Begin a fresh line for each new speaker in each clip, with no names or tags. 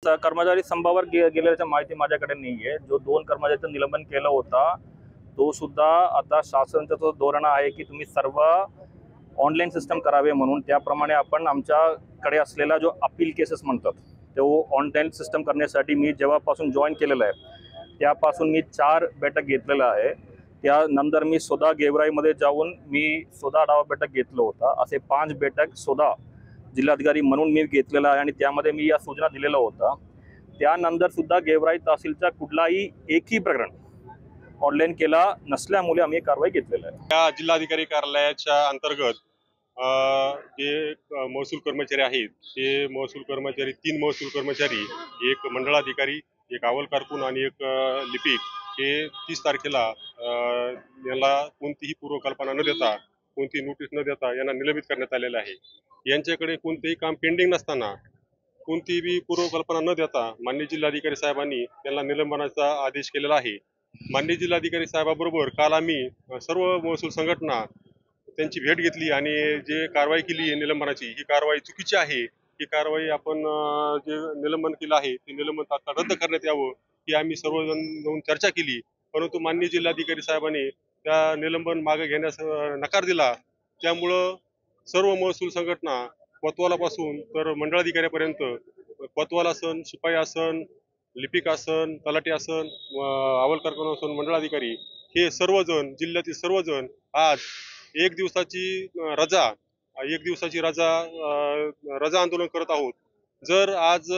कर्मचारी संपावर गेल्याच्या माहिती माझ्याकडे नाहीये। जो 2 कर्मचाऱ्यांचं निलंबन केलं होता तो सुद्धा आता शासनाचं जो धोरण आहे की तुम्ही सर्व ऑनलाईन सिस्टम करावे म्हणून त्याप्रमाणे आपण आमच्याकडे असलेला जो अपील केसेस म्हणतात तो ऑनलाईन सिस्टम करण्यासाठी मी जेव्हापासून जॉईन केलेलं आहे त्यापासून मी 4 बैठक घेतलेला आहे। त्यानंतर मी स्वतः गेवराईमध्ये जाऊन मी स्वतः आढावा बैठक घेतलं होता। असे 5 बैठक स्वतः जिल्हाधिकारी म्हणून मी घेतलेला आहे आणि त्यामध्ये मी या सूचना दिलेल्या होत्या। त्यानंतर सुद्धा गेवराई तहसीलचा कुठलाही एकही प्रकरण ऑनलाईन केला नसल्यामुळे आम्ही कारवाई घेतलेली आहे।
या जिल्हाधिकारी कार्यालयाच्या अंतर्गत जे महसूल कर्मचारी आहेत ते महसूल कर्मचारी 3 महसूल कर्मचारी, एक मंडळाधिकारी, एक अहवाल कारकून आणि एक लिपिक हे 30 तारखेला याला कोणतीही पूर्वकल्पना न देता कोणती नोटीस न देता यांना निलंबित करण्यात आलेले आहे। यांच्याकडे कोणतेही काम पेंडिंग नसताना कोणतीही पूर्वकल्पना न देता माननीय जिल्हाधिकारी साहेबांनी त्यांना निलंबनाचा आदेश केलेला आहे। माननीय जिल्हाधिकारी साहेबाबरोबर काल आम्ही सर्व महसूल संघटना त्यांची भेट घेतली आणि जे कारवाई केली निलंबनाची ही कारवाई चुकीची आहे। ही कारवाई आपण जे निलंबन केलं आहे ते निलंबन तात्काळ रद्द करण्यात यावं ही आम्ही सर्वजण जाऊन चर्चा केली, परंतु माननीय जिल्हाधिकारी साहेबांनी त्या निलंबन मागे घेण्यास नकार दिला। त्यामुळं सर्व महसूल संघटना कोतवालापासून तर मंडळाधिकाऱ्यापर्यंत कोतवाल असन, शिपाई असन, लिपिक असन, तलाठी असन, अहवाल कारकून असन, मंडळाधिकारी हे सर्वजण जिल्ह्यातील सर्वजण आज एक दिवसाची रजा आंदोलन करत आहोत। जर आज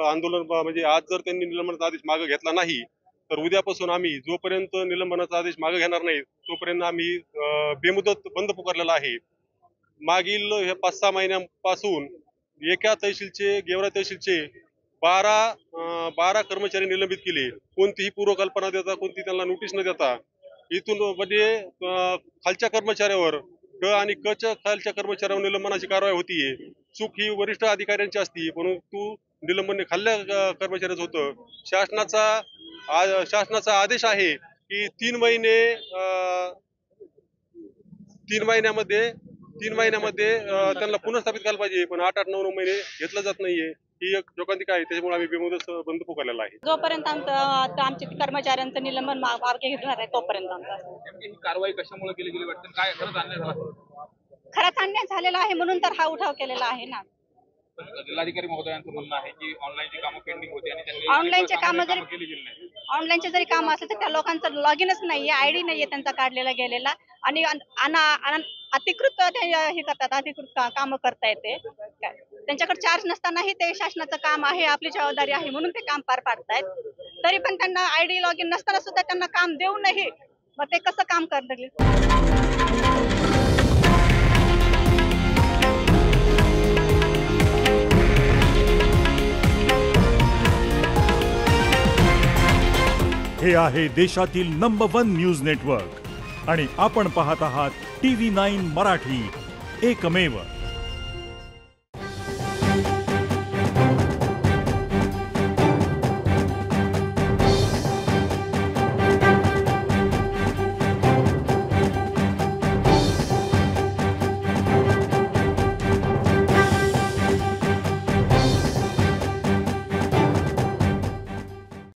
आंदोलन म्हणजे आज जर त्यांनी निलंबनाचा आदेश मागे घेतला नाही तर उद्यापासून आम्ही जोपर्यंत निलंबनाचा आदेश मागे घेणार नाही तोपर्यंत आम्ही बेमुदत बंद पुकारलेला आहे। मागील हे 5-6 महिन्यांपासून एका तहसीलचे गेवराई तहसीलचे 12 कर्मचारी निलंबित केले, कोणतीही पूर्वकल्पना देता कोणती त्यांना नोटीस न देता। इथून म्हणजे खालच्या कर्मचाऱ्यावर ड आणि क च्या खालच्या कर्मचाऱ्यावर निलंबनाची कारवाई होतीये। चूक ही वरिष्ठ अधिकाऱ्यांची असती परंतु निलंबन खाल्ल्या कर्मचाऱ्याचं होतं। शासनाचा आदेश आहे की 3 महिन्यामध्ये त्यांना पुनर्स्थापित करायला पाहिजे, पण 8-8, 9-9 महिने घेतलं जात नाहीये। ही एक शोकांतिका आहे, त्याच्यामुळे आम्ही बेमुदत बंद पुकारलेला आहे।
जोपर्यंत आमच्या कर्मचाऱ्यांचं निलंबन मागे घेणार आहे तोपर्यंत
ही कारवाई कशामुळे केली गेली वाटतं? काय खरंच अन्याय झाला?
खरंच अन्याय झालेला आहे म्हणून तर हा उठाव केलेला आहे ना।
जिल्हाधिकारी महोदयांचं म्हणणं आहे की ऑनलाईनची कामं पेंडिंग होती आणि त्यांनी
ऑनलाईनचे कामं जरी
केली गेली नाही।
ऑनलाईनचे जरी काम असेल तर त्या लोकांचं लॉगिनच नाहीये, आयडी नाहीये त्यांचा काढलेला गेलेला आणि अतिकृत हे करतात, अतिकृत कामं करता येते। त्यांच्याकडे चार्ज नसतानाही ते शासनाचं काम आहे, आपली जबाबदारी आहे म्हणून ते काम पार पाडतायत। तरी पण त्यांना आयडी लॉगिन नसताना सुद्धा त्यांना काम देऊनही मग ते कसं काम करतील?
हे आहे देशातील नंबर 1 न्यूज नेटवर्क आणि आपण पाहत आहात TV9 मराठी, एकमेव।